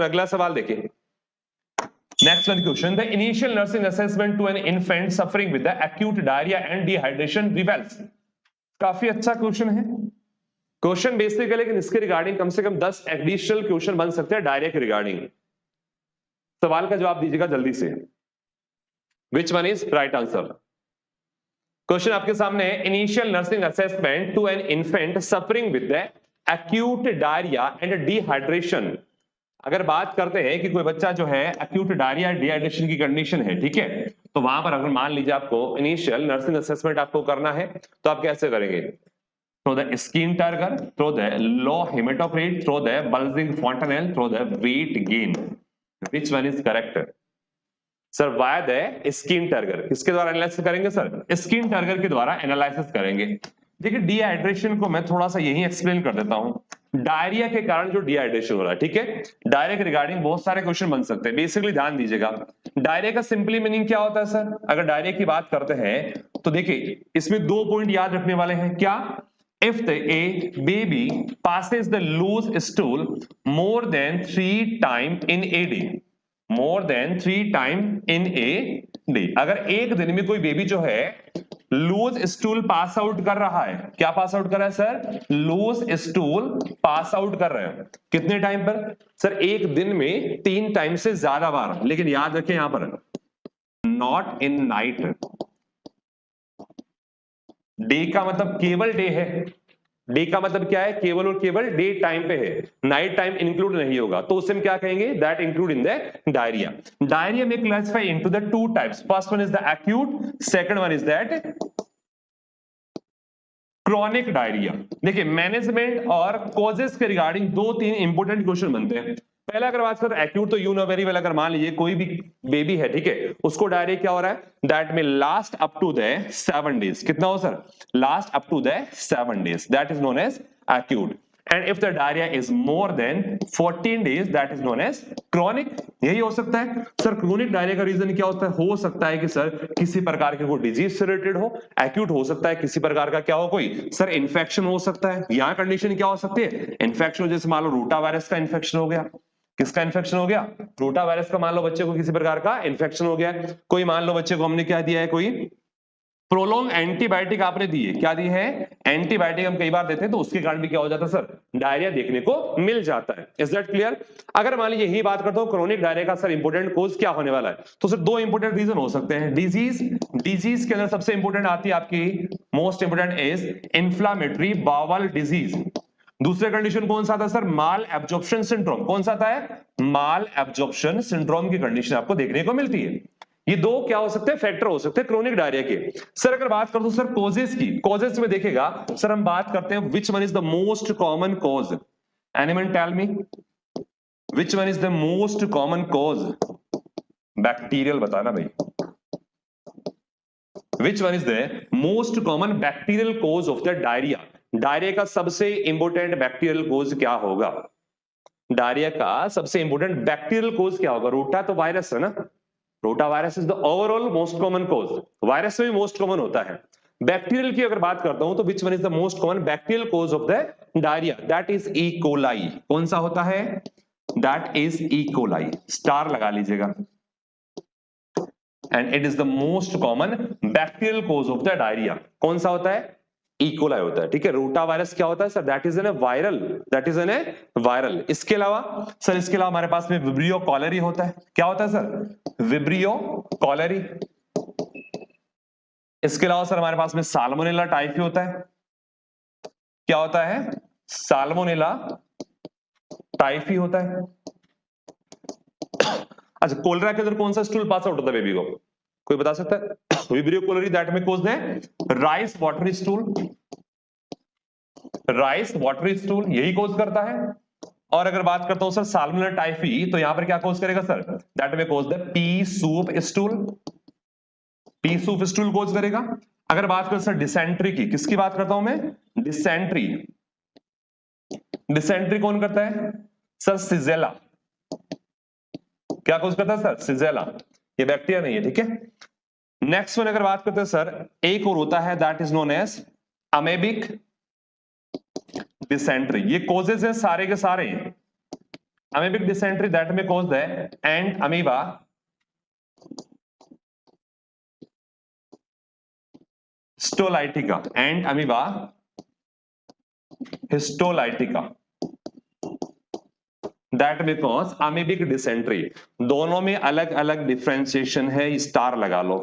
अगला सवाल देखिए, next one question, the initial nursing assessment to an infant suffering with the acute diarrhoea and dehydration reveals. काफी अच्छा question है, question basic है, लेकिन इसके रिगार्डिंग कम से कम 10 एडिशनल क्वेश्चन बन सकते हैं डायरिया के रिगार्डिंग। सवाल का जवाब दीजिएगा जल्दी से, which one is right answer. Question आपके सामने है, initial nursing assessment to an infant suffering with the acute diarrhoea and dehydration. अगर बात करते हैं कि कोई बच्चा जो है एक्यूट डायरिया डिहाइड्रेशन की कंडीशन है, ठीक है, तो वहां पर अगर मान लीजिए आपको इनिशियल नर्सिंग असेसमेंट आपको करना है, तो आप कैसे करेंगे? Through the skin turgor, through the low haematocrit, through the bulging fontanelle, through the weight gain. Which one is correct? Sir via the skin turgor. किसके द्वारा एनालिसिस करेंगे सर? स्किन टर्गर के द्वारा एनालिसिस करेंगे। देखिए डिहाइड्रेशन को मैं थोड़ा सा यही एक्सप्लेन कर देता हूं। डायरिया के कारण जो डिहाइड्रेशन हो रहा है, ठीक है, डायरिया के रिगार्डिंग बहुत सारे क्वेश्चन बन सकते हैं। बेसिकली ध्यान दीजिएगा, डायरिया का सिंपली मीनिंग क्या होता है सर? अगर डायरिया की बात करते हैं तो देखिए इसमें 2 पॉइंट याद रखने वाले हैं। क्या? If a baby passes the loose stool more than 3 times in a day, more than 3 times in a day, अगर एक दिन में कोई बेबी जो है लूज स्टूल पास आउट कर रहा है, क्या पास आउट कर रहा है sir? Loose stool pass out कर रहे हैं। कितने टाइम पर सर? एक दिन में 3 टाइम से ज्यादा बार। लेकिन याद रखें यहां पर नॉट इन नाइट। डे का मतलब केवल डे है, डे का मतलब क्या है? केवल और केवल डे टाइम पे है, नाइट टाइम इंक्लूड नहीं होगा, तो उसे हम क्या कहेंगे? That include in the diarrhoea. Diarrhoea में classify into the 2 types, first one is the acute, second one is that chronic diarrhoea. देखिए मैनेजमेंट और कॉजेस के रिगार्डिंग 2-3 इंपोर्टेंट क्वेश्चन बनते हैं। पहला अगर बात करें एक्यूट, तो यू नो वेरी वेल, अगर मान लीजिए कोई भी बेबी है, ठीक है, उसको डायरिया क्या हो रहा है? दैट में last up to the 7 days. कितना हो सर? Last up to the 7 days, that is known as acute. And if the diarrhea is more than 14 days, that is known as chronic. यही हो सकता है सर। क्रोनिक डायरिया का reason क्या होता है? हो सकता है कि सर किसी प्रकार के कोई डिजीज से रिलेटेड हो। एक्यूट हो सकता है किसी प्रकार का क्या हो, कोई सर इन्फेक्शन हो सकता है। यहाँ कंडीशन क्या हो सकती है? इन्फेक्शन, जैसे मान लो रोटा वायरस का इन्फेक्शन हो गया। किसका इन्फेक्शन हो गया? रोटा वायरस का। मान लो बच्चे को किसी प्रकार का इन्फेक्शन हो गया। कोई मान लो बच्चे को हमने क्या दिया है, कोई प्रोलॉन्ग एंटीबायोटिक आपने दी है। क्या दी है? एंटीबायोटिक हम कई बार देते हैं, तो उसके कारण भी क्या हो जाता है सर? डायरिया देखने को मिल जाता है। Is that clear? अगर मान लीजिए यही बात करता हूं क्रोनिक डायरिया का सर इंपोर्टेंट कोज क्या होने वाला है, तो सर 2 इंपोर्टेंट रीजन हो सकते हैं। डिजीज, डिजीज के अंदर सबसे इंपोर्टेंट आती है आपकी, most important is inflammatory bowel disease. दूसरे कंडीशन कौन सा था सर? माल एब्जॉर्प्शन सिंड्रोम। कौन सा था? माल एब्जॉर्प्शन सिंड्रोम की कंडीशन आपको देखने को मिलती है। ये 2 क्या हो सकते हैं? फैक्टर हो सकते हैं क्रोनिक डायरिया के। सर अगर बात कर दो सर कॉजेस की, कॉजेस में देखेगा सर, हम बात करते हैं which one is the most common cause. Anyone tell me which one is the most common cause? Bacterial बताना भाई। Which one is the most common bacterial cause of the diarrhoea? Diarrhoea का सबसे important bacterial cause क्या होगा? Diarrhoea का सबसे important bacterial cause क्या होगा? रोटा तो वायरस है ना, rota virus is the overall most common cause. Virus में भी मोस्ट कॉमन होता है। बैक्टीरियल की अगर बात करता हूं तो विच one is the most common bacterial cause of the diarrhoea? That is E coli. कौन सा होता है? That is E coli. Star लगा लीजिएगा। And it is the most common bacterial cause of the diarrhoea. कौन सा होता है? इकोलाई होता है, ठीक है। रोटा वायरस क्या होता है sir? That is an viral, that is an viral. इसके अलावा सर, इसके अलावा हमारे पास में विब्रियो कॉलरी होता है। क्या होता है सर? Vibrio cholerae. इसके अलावा सर हमारे पास में साल्मोनेला टाइफी होता है। क्या होता है? साल्मोनेला टाइफी होता है। अच्छा, कोलरा के अंदर कौन सा स्टूल पास आउट होता है बेबी को? कोई बता सकता है? विब्रियो कोलरी, दैट में कोज है rice watery stool. Rice watery stool यही कोज करता है। और अगर बात करता हूं सर साल्मोनेला टाइफी, तो यहां पर क्या कोज करेगा सर? दैट में cause the pea soup stool. Pea soup stool cause करेगा। अगर बात करें सर डिसेंट्री की, किसकी बात करता हूं मैं? डिसेंट्री। डिसेंट्री कौन करता है सर? सिजेला। क्या कोज करता है सर? सिजेला। ये बैक्टीरिया नहीं है, ठीक है। नेक्स्ट वन अगर बात करते हैं सर, एक और होता है that is known as amoebic dysentery. ये कोजेस है सारे के सारे, amoebic dysentery that may cause the ant amoeba histolytica and amoeba histolytica that may cause amoebic dysentery। दोनों में अलग अलग डिफरेंशिएशन है, स्टार लगा लो।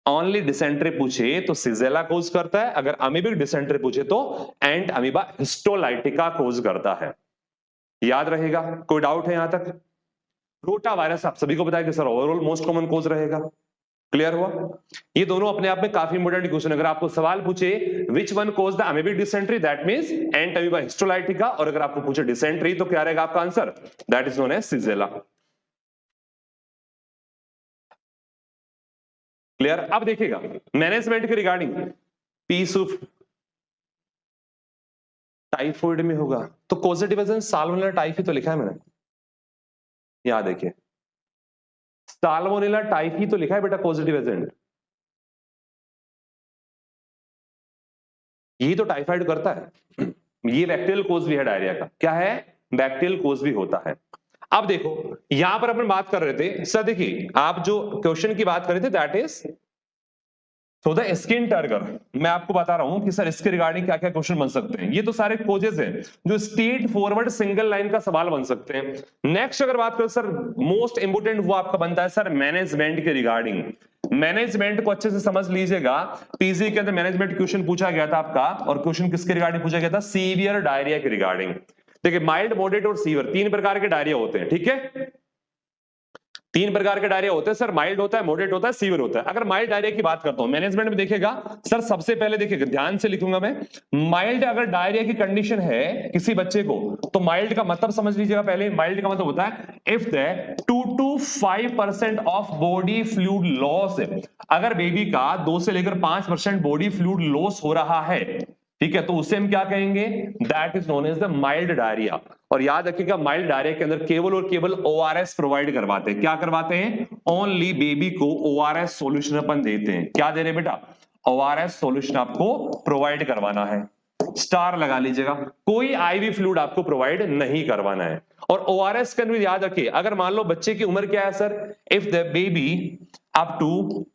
ओनली डिसेंट्री पूछे तो सिजेला कोज करता है, अगर अमीबिक डिसेंट्री पूछे तो एंट अमीबा हिस्टोलाइटिका कोज करता है। याद रहेगा? कोई डाउट है यहां तक? रोटा वायरस आप सभी को पता है कि sir overall most common cause रहेगा। क्लियर हुआ? ये दोनों अपने आप में काफी इंपोर्टेंट क्वेश्चन। अगर आपको सवाल पूछे which one cause the amoebic dysentery, that means Entamoeba histolytica, और अगर आपको पूछे डिसेंट्री तो क्या रहेगा आपका answer? That is known as Shigella. Clear? अब देखिएगा मैनेजमेंट के रिगार्डिंग, पीसूफ टाइफॉइड में होगा तो कॉजेटिव एजेंट साल्मोनेला टाइफी तो लिखा है मैंने, यहां देखिए साल्मोनेला टाइफी तो लिखा है बेटा कॉजेटिव एजेंट। यही तो टाइफाइड करता है। ये बैक्टीरियल कोज भी है डायरिया का। क्या है? बैक्टीरियल कोज भी होता है। अब देखो यहां पर अपन बात कर रहे थे सर, देखिए आप जो क्वेश्चन की बात कर रहे थे दैट इज तो द स्किन टर्गर। मैं आपको बता रहा हूं कि सर इसके रिगार्डिंग क्या क्या क्वेश्चन बन सकते हैं। ये तो सारे कोजेस हैं जो स्ट्रेट फॉरवर्ड सिंगल लाइन का सवाल बन सकते हैं। नेक्स्ट अगर बात करें सर, मोस्ट इंपोर्टेंट वो आपका बनता है सर मैनेजमेंट के रिगार्डिंग। मैनेजमेंट को अच्छे से समझ लीजिएगा। पीजी के अंदर मैनेजमेंट क्वेश्चन पूछा गया था आपका, और क्वेश्चन किसके रिगार्डिंग पूछा गया था? सीवियर डायरिया के रिगार्डिंग। देखिए माइल्ड, मॉडरेट और सीवियर तीन प्रकार के डायरिया होते हैं, ठीक है? तीन प्रकार के डायरिया होते हैं सर, माइल्ड होता है, मॉडरेट होता है, सीवियर होता है। अगर माइल्ड डायरिया की बात करता हूं मैनेजमेंट में देखिएगा सर, सबसे पहले देखिएगा ध्यान से लिखूंगा मैं, माइल्ड अगर डायरिया की कंडीशन है किसी बच्चे को तो माइल्ड का मतलब समझ लीजिएगा। पहले माइल्ड का मतलब होता है if the 2 to 5% of body fluid loss, अगर बेबी का 2 से लेकर 5% बॉडी फ्लूइड लॉस हो रहा है, ठीक है, तो उसे हम क्या कहेंगे? That is known as the mild diarrhoea. और याद रखिएगा माइल्ड डायरिया के अंदर केवल और केवल ओआरएस प्रोवाइड करवाते हैं। क्या करवाते हैं? ओनली बेबी को ओआरएस सॉल्यूशन अपन देते हैं। क्या दे रहे हैं बेटा? ओआरएस सॉल्यूशन आपको प्रोवाइड करवाना है। स्टार लगा लीजिएगा, कोई आईवी फ्लूइड आपको प्रोवाइड नहीं करवाना है। और ओआरएस का भी याद रखिए, अगर मान लो बच्चे की उम्र क्या है sir, if the baby up to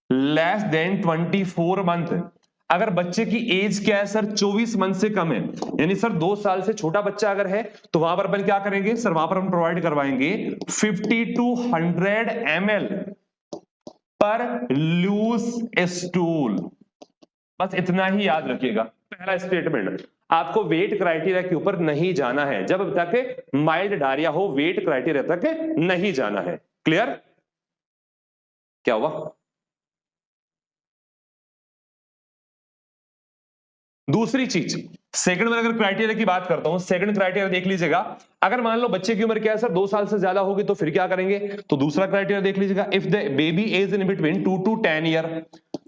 less than 24 month, अगर बच्चे की एज क्या है सर 24 मंथ से कम है, यानी सर 2 साल से छोटा बच्चा अगर है तो वहां पर अपन क्या करेंगे सर, वहां पर हम प्रोवाइड करवाएंगे 50 to 100 ml पर लूज स्टूल। बस इतना ही याद रखिएगा। पहला स्टेटमेंट, आपको वेट क्राइटेरिया के ऊपर नहीं जाना है। जब तक माइल्ड डायरिया हो वेट क्राइटेरिया तक नहीं जाना है। क्लियर? क्या हुआ? दूसरी चीज, सेकंड में अगर क्राइटेरिया की बात करता हूं, सेकंड क्राइटेरिया देख लीजिएगा। अगर मान लो बच्चे की उम्र क्या है सर 2 साल से ज्यादा होगी तो फिर क्या करेंगे? तो दूसरा क्राइटेरिया देख लीजिएगा, if the baby age in between 2 to 10 year,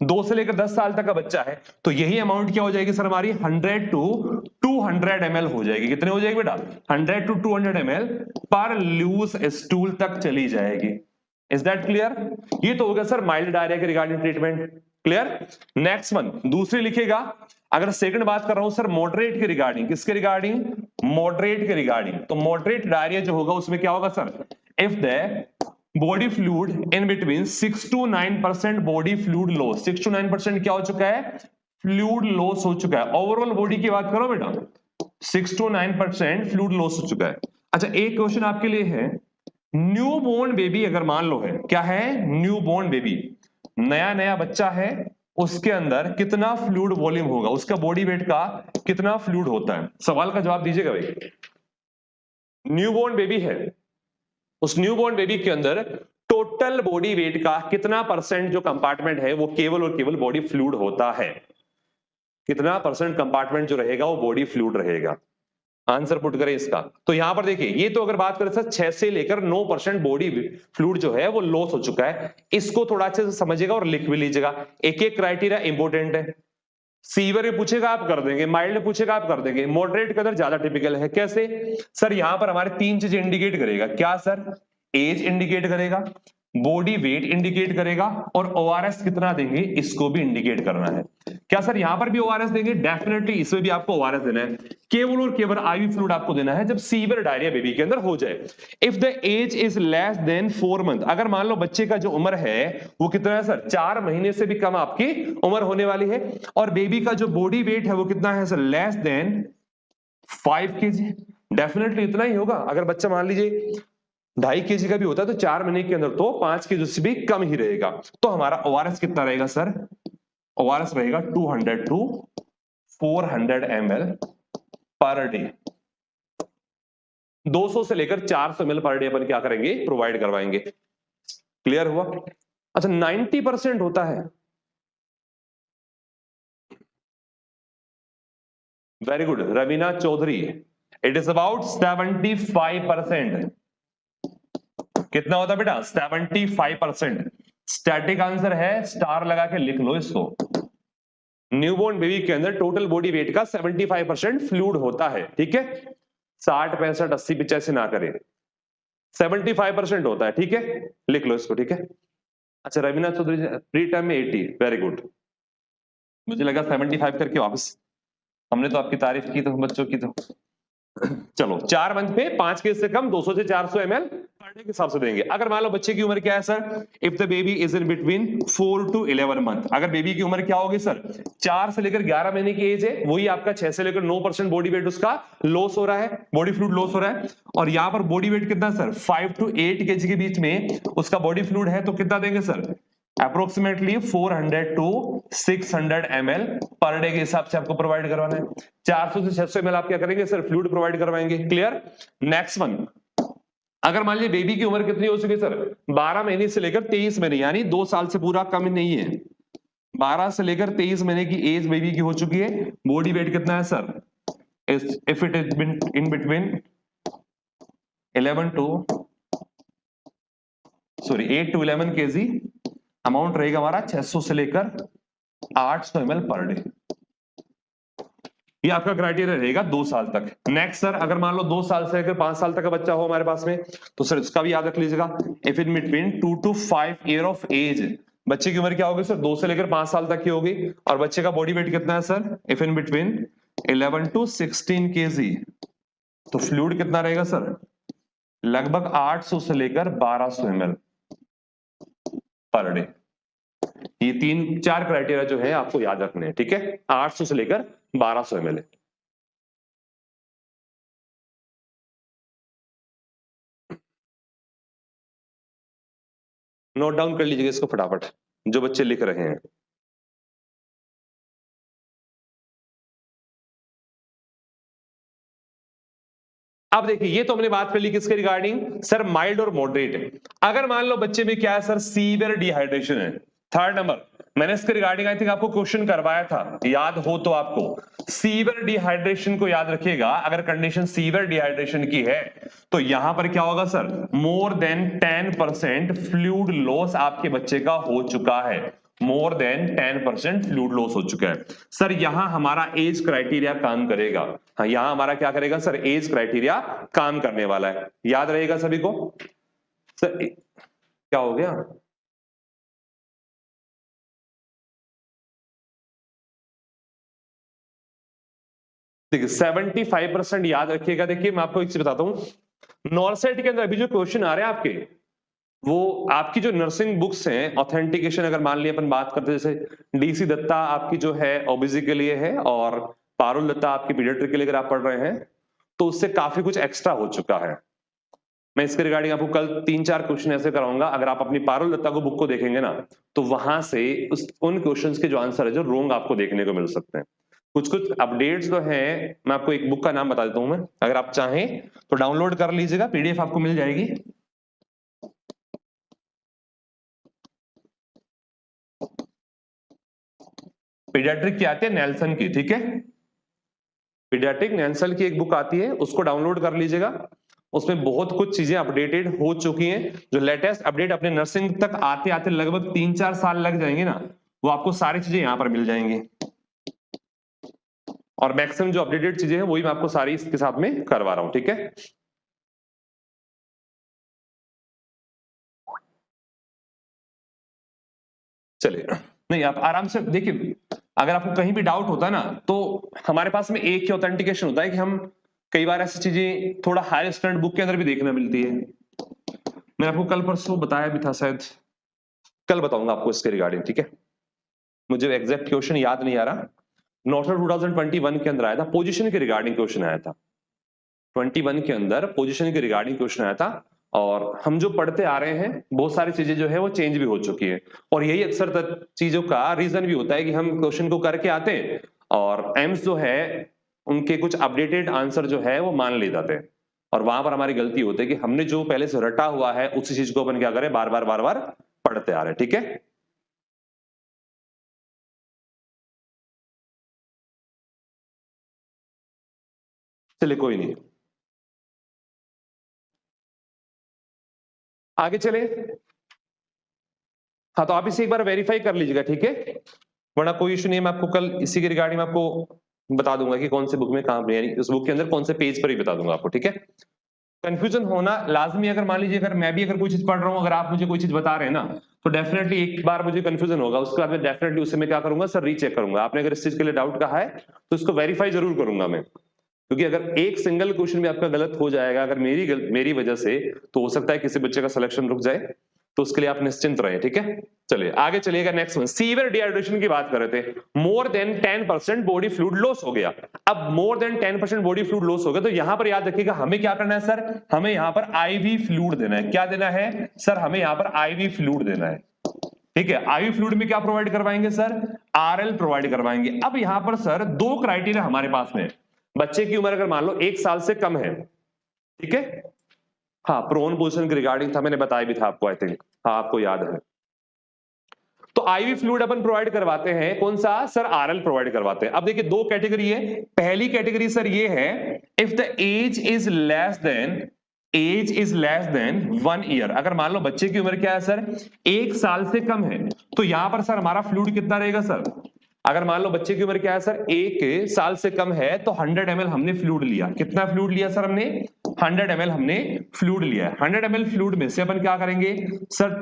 2 से लेकर 10 साल तक का बच्चा है, तो यही अमाउंट क्या हो जाएगी सर हमारी 100 to 200 ml हो जाएगी। कितने हो जाएगी बेटा? 100 to 200 ml पर लूज स्टूल तक चली जाएगी। Is that clear? ये तो होगा सर माइल्ड डायरिया के regarding treatment. Clear? Next one दूसरी लिखेगा। अगर सेकंड बात कर रहा हूं सर मॉडरेट के रिगार्डिंग, किसके रिगार्डिंग? मॉडरेट के रिगार्डिंग। तो मॉडरेट डायरिया जो होगा उसमें क्या होगा sir, if the body fluid in between 6 to 9% body fluid loss, 6 to 9% क्या हो चुका है? फ्लूइड लॉस हो चुका है। ओवरऑल बॉडी की बात करो बेटा, 6 to 9% फ्लूइड लॉस हो चुका है। अच्छा एक क्वेश्चन आपके लिए है, न्यू बोर्न बेबी अगर मान लो है, क्या है? न्यू बोर्न बेबी, नया नया बच्चा है, उसके अंदर कितना फ्लूइड वॉल्यूम होगा, उसका बॉडी वेट का कितना फ्लूइड होता है? सवाल का जवाब दीजिएगा भाई। न्यूबॉर्न बेबी है, उस न्यूबॉर्न बेबी के अंदर टोटल बॉडी वेट का कितना परसेंट जो कंपार्टमेंट है वो केवल और केवल बॉडी फ्लूइड होता है? कितना परसेंट कंपार्टमेंट जो रहेगा वो बॉडी फ्लूइड रहेगा? आंसर पुट करें इसका। तो यहां पर देखिए, ये तो अगर बात करें सर 6 से लेकर 9% बॉडी फ्लूइड जो है वो लॉस हो चुका है। इसको थोड़ा अच्छे से समझिएगा और लिख भी लीजिएगा। एक एक क्राइटेरिया इंपॉर्टेंट है। सीवियर में पूछेगा आप कर देंगे, माइल्ड में पूछेगा आप कर देंगे, मॉडरेट के अंदर ज्यादा टिपिकल है। कैसे सर? यहां पर हमारे 3 चीजें इंडिकेट करेगा। क्या सर? एज इंडिकेट करेगा, बॉडी वेट इंडिकेट करेगा, और ओआरएस कितना देंगे इसको भी इंडिकेट करना है। क्या सर यहां पर भी ओआरएस देंगे? डेफिनेटली इसमें भी आपको ओआरएस देना है। केवल और केवल आईवी फ्लूइड आपको देना है जब सीवियर डायरिया बेबी के अंदर हो जाए। If the age is less than 4 month, अगर मान लो बच्चे का जो उम्र है वो कितना है सर, 4 महीने से भी कम आपकी उम्र होने वाली है, और बेबी का जो बॉडी वेट है वो कितना है sir, less than 5 kg। Definitely इतना ही होगा। अगर बच्चा मान लीजिए 2.5 kg का भी होता है तो 4 महीने के अंदर तो 5 kg से भी कम ही रहेगा। तो हमारा ओआरएस कितना रहेगा सर, ओआरएस रहेगा 200 to 400 ml पर डे। 200 से लेकर 400 ml पर डे अपन क्या करेंगे, प्रोवाइड करवाएंगे। क्लियर हुआ? अच्छा 90% होता है, very good Raveena Chaudhary, it is about 75%। कितना होता है बेटा, 75%। स्टैटिक आंसर है, स्टार लगा के लिख लो इसको। न्यूबॉर्न बेबी के अंदर टोटल बॉडी वेट का 75% फ्लूइड होता है, ठीक है। 60 65 80 85 ना करें, 75% होता है, ठीक है, लिख लो इसको, ठीक है। अच्छा रवीना चौधरी फ्री टाइम में 80, वेरी गुड। मुझे लगा 75 करके वापस, हमने तो आपकी तारीफ की तो बच्चों की तो चलो 4 मंथ पे 5 केस से कम 200 से 400 ml पर डे के हिसाब से देंगे। अगर मान लो बच्चे की उम्र क्या है sir, if the baby is in between 4 to 11 month, अगर बेबी की उम्र क्या होगी सर, 4 से लेकर 11 महीने की एज है, वही आपका 6 से लेकर 9% बॉडी वेट उसका लॉस हो रहा है, बॉडी फ्लूइड लॉस हो रहा है, और यहां पर बॉडी वेट कितना सर, 5 to 8 kg के बीच में उसका बॉडी फ्लूइड है, तो कितना देंगे sir, approximately 400 to 600 ml per day के हिसाब से आपको प्रोवाइड करवाना है। 400 से 600 ml आप क्या करेंगे सर, फ्लूइड प्रोवाइड करवाएंगे। क्लियर? नेक्स्ट वन, अगर मान लीजिए बेबी की उम्र कितनी हो चुकी है सर, 12 महीने से लेकर 23 महीने, यानी 2 साल से पूरा कम नहीं है, 12 से लेकर 23 महीने की एज बेबी की हो चुकी है, बॉडी वेट कितना है sir, if it is in between 8 to 11 kg, amount रहेगा हमारा 600 से लेकर 800 ml पर डे। ये आपका क्राइटेरिया रहेगा 2 साल तक। नेक्स्ट सर, अगर मान लो 2 साल से लेकर 5 साल तक का बच्चा हो हमारे पास में, तो सर इसका भी याद रख लीजिएगा, if in between 2 to 5 year of age, बच्चे की उम्र क्या होगी सर, 2 से लेकर 5 साल तक की होगी, और बच्चे का बॉडी वेट कितना है sir, if in between 11 to 16 kg, तो फ्लूइड कितना रहेगा सर, लगभग 800 से लेकर 1200 ml पर डे। ये 3-4 क्राइटेरिया जो है आपको याद रखने हैं, ठीक है। 800 से लेकर 1200 ml। नोट डाउन कर लीजिएगा इसको फटाफट, जो बच्चे लिख रहे हैं। अब देखिए, ये तो हमने बात कर ली किसके रिगार्डिंग सर, माइल्ड और मॉडरेट। अगर मान लो बच्चे में क्या है सर, सीवियर डिहाइड्रेशन है। थर्ड नंबर, मैंने इसके रिगार्डिंग आई थिंक आपको क्वेश्चन करवाया था, याद हो तो आपको सीवियर डिहाइड्रेशन को याद रखिएगा। अगर कंडीशन सीवियर डिहाइड्रेशन की है तो यहां पर क्या होगा sir, more than 10% fluid loss आपके बच्चे का हो चुका है, मोर देन 10% फ्लूइड लॉस हो चुका है। सर यहां हमारा एज क्राइटेरिया काम करेगा, हाँ यहां हमारा क्या करेगा सर, एज क्राइटेरिया काम करने वाला है, याद रहेगा सभी को। सर क्या हो गया, देखिए 75% याद रखिएगा। देखिए मैं आपको एक चीज बताता हूं, नॉर्सेट के अंदर अभी जो क्वेश्चन आ रहे हैं आपके, वो आपकी जो नर्सिंग बुक्स हैं ऑथेंटिकेशन, अगर मान लिया अपन बात करते हैं, जैसे डीसी दत्ता आपकी जो है ओबीसी के लिए है, और पारुल दत्ता आपकी पीडियाट्रिक के लिए अगर आप पढ़ रहे हैं, तो उससे काफी कुछ एक्स्ट्रा हो चुका है। मैं इसके रिगार्डिंग आपको कल 3-4 क्वेश्चन ऐसे कराऊंगा, अगर आप अपनी पारुल दत्ता को बुक को देखेंगे ना, तो वहां से उन क्वेश्चंस के जो आंसर है जो रोंग आपको देखने को मिल सकते हैं। कुछ कुछ अपडेट्स जो हैं, मैं आपको एक बुक का नाम बता देता हूं, मैं अगर आप चाहें तो डाउनलोड कर लीजिएगा, पीडीएफ आपको मिल जाएगी। पीडियाट्रिक की आती है नेल्सन की, ठीक है, पीडियाट्रिक नेल्सन की एक बुक आती है, उसको डाउनलोड कर लीजिएगा। उसमें बहुत कुछ चीजें अपडेटेड हो चुकी हैं, जो लेटेस्ट अपडेट अपने नर्सिंग तक आते आते लगभग 3-4 साल लग जाएंगे ना, वो आपको सारी चीजें यहां पर मिल जाएंगी, और मैक्सिमम जो अपडेटेड चीजें हैं वही मैं आपको सारी इसके साथ में करवा रहा हूं, ठीक है। चलिए, नहीं आप आराम से देखिए, अगर आपको कहीं भी डाउट होता है ना, तो हमारे पास में एक ही ऑथेंटिकेशन होता है कि हम कई बार ऐसी चीजें थोड़ा हायर स्टैंडर्ड बुक के अंदर भी देखने मिलती है। मैं आपको कल परसों बताया भी था शायद, कल बताऊंगा आपको इसके रिगार्डिंग, ठीक है। मुझे एग्जैक्ट क्वेश्चन याद नहीं आ रहा। नोटल 2021 के अंदर आया था, पोजीशन के रिगार्डिंग क्वेश्चन आया था। 21 के अंदर पोजीशन के रिगार्डिंग क्वेश्चन आया था। और हम जो पढ़ते आ रहे हैं बहुत सारी चीजें जो है वो चेंज भी हो चुकी है, और यही अक्सर चीजों का रीजन भी होता है कि हम क्वेश्चन को करके आते हैं और एम्स जो है उनके कुछ अपडेटेड आंसर जो है वो मान ले जाते हैं, और वहां पर हमारी गलती होती है कि हमने जो पहले से रटा हुआ है उसी चीज को अपन क्या करें, बार बार पढ़ते आ रहे हैं, ठीक है। चलिए कोई नहीं, आगे चले। हाँ तो आप इसे एक बार वेरीफाई कर लीजिएगा, ठीक है, वरना कोई इशू नहीं है। मैं आपको कल इसी के रिगार्डिंग में आपको बता दूंगा कि कौन से बुक में कहां पे, यानी उस बुक के अंदर कौन से पेज पर ही बता दूंगा आपको, ठीक है। कंफ्यूजन होना लाजमी, अगर मान लीजिए अगर मैं भी अगर कोई चीज पढ़ रहा हूं, अगर आप मुझे कोई चीज बता रहे हैं ना, तो डेफिनेटली एक बार मुझे कंफ्यूजन होगा, उसके बाद मैं डेफिनेटली उसे मैं क्या करूंगा सर, रीचेक करूंगा। आपने अगर इस चीज के लिए डाउट कहा है तो इसको वेरीफाई जरूर करूंगा मैं, क्योंकि अगर एक सिंगल क्वेश्चन भी आपका गलत हो जाएगा अगर मेरी वजह से, तो हो सकता है किसी बच्चे का सिलेक्शन रुक जाए, तो उसके लिए आप निश्चिंत रहे, ठीक है। चलिए आगे चलिएगा, नेक्स्ट वन, सीवियर डिहाइड्रेशन की बात कर रहे थे। More than 10% body fluid loss हो गया। अब more than 10% body fluid loss हो गया, तो यहां पर याद रखिएगा हमें क्या करना है सर, हमें यहां पर आईवी फ्लूइड देना है। क्या देना है सर, हमें यहां पर आईवी फ्लूइड देना है, ठीक है। आईवी फ्लूइड में क्या प्रोवाइड करवाएंगे सर, आरएल प्रोवाइड करवाएंगे। अब यहां पर सर दो क्राइटेरिया हमारे पास में, बच्चे की उम्र अगर मान लो 1 साल से कम है, ठीक है। हाँ प्रोन पोजिशन के रिगार्डिंग था, मैंने बताया भी था आपको, आई थिंक हाँ आपको याद है। तो आईवी फ्लूइड अपन प्रोवाइड करवाते हैं, कौन सा सर, आरएल प्रोवाइड करवाते हैं। अब देखिए दो कैटेगरी है, पहली कैटेगरी सर ये है, if the age is less than, age is less than 1 year, अगर मान लो बच्चे की उम्र क्या है सर, 1 साल से कम है, तो यहां पर सर हमारा फ्लूइड कितना रहेगा सर, अगर मान लो बच्चे की उम्र क्या है सर, 1 साल से कम है, तो 100 ml हमने फ्लूइड लिया। कितना फ्लूइड लिया सर हमने, 100 ml हमने फ्लूइड लिया है। 100 ml फ्लूइड में से अपन क्या करेंगे सर,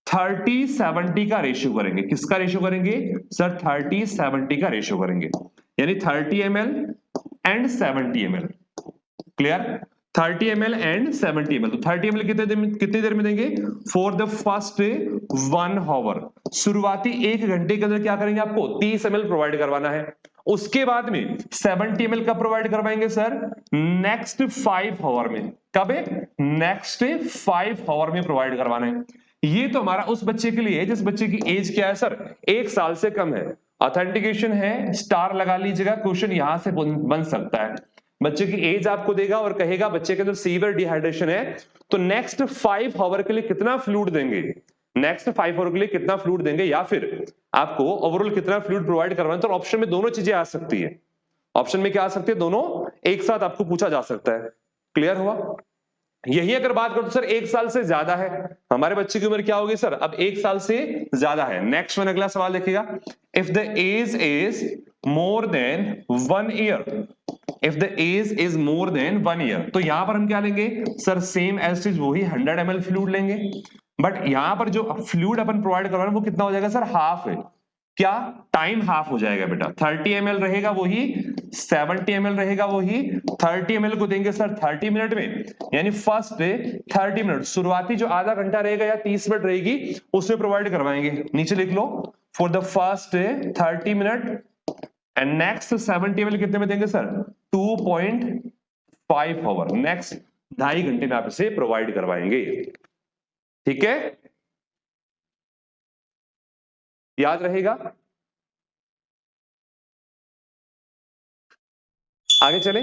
30-70 का रेशियो करेंगे। किसका रेशियो करेंगे सर, 30-70 का रेशियो करेंगे, यानी 30 ml and 70 ml। Clear, 30 ml and 70 ml। तो 30 ml कितनी देर में देंगे, फॉर द फर्स्ट 1 आवर। शुरुआती 1 घंटे के अंदर क्या करेंगे, आपको 30 ml प्रोवाइड करवाना है। उसके बाद में 70 ml का प्रोवाइड करवाएंगे सर नेक्स्ट 5 आवर में। कब है, नेक्स्ट 5 आवर में प्रोवाइड करवाना है। ये तो हमारा उस बच्चे के लिए है जिस बच्चे की एज क्या है सर, 1 साल से कम है। ऑथेंटिकेशन है, स्टार लगा लीजिएगा, क्वेश्चन यहां से बन सकता है। बच्चे की एज आपको देगा और कहेगा बच्चे के अंदर सीवियर डिहाइड्रेशन है, तो नेक्स्ट 5 आवर के लिए कितना फ्लूइड देंगे, नेक्स्ट 5 आवर के लिए कितना फ्लूइड देंगे, या फिर आपको ओवरऑल कितना फ्लूइड प्रोवाइड करवाना। तो ऑप्शन में दोनों चीजें आ सकती है, ऑप्शन में क्या आ सकती है, दोनों एक साथ आपको पूछा जा सकता है। क्लियर हुआ। यही अगर बात करो तो सर 1 साल से ज्यादा है, हमारे बच्चे की उम्र क्या होगी सर, अब 1 साल से ज्यादा है। नेक्स्ट वन, अगला सवाल देखिएगा, if the age is more than 1 year, if the age is more than 1 year, तो यहां पर हम क्या लेंगे सर, सेम एज इज वही 100 ml फ्लूइड लेंगे, बट यहां पर जो फ्लूइड अपन प्रोवाइड कर रहे हैं वो कितना हो जाएगा सर, हाफ है। क्या, टाइम हाफ हो जाएगा बेटा, 30 ml रहेगा वही, 70 ml रहेगा वही। 30 ml को देंगे सर 30 मिनट में, यानी फर्स्ट 30 मिनट, शुरुआती जो आधा घंटा रहेगा या 30 मिनट रहेगी उसमें प्रोवाइड करवाएंगे। नीचे लिख लो, for the first 30 minute and next 70 ml कितने में देंगे सर, 2.5 आवर, नेक्स्ट 2.5 घंटे में आप इसे प्रोवाइड करवाएंगे, ठीक है, याद रहेगा। आगे चले,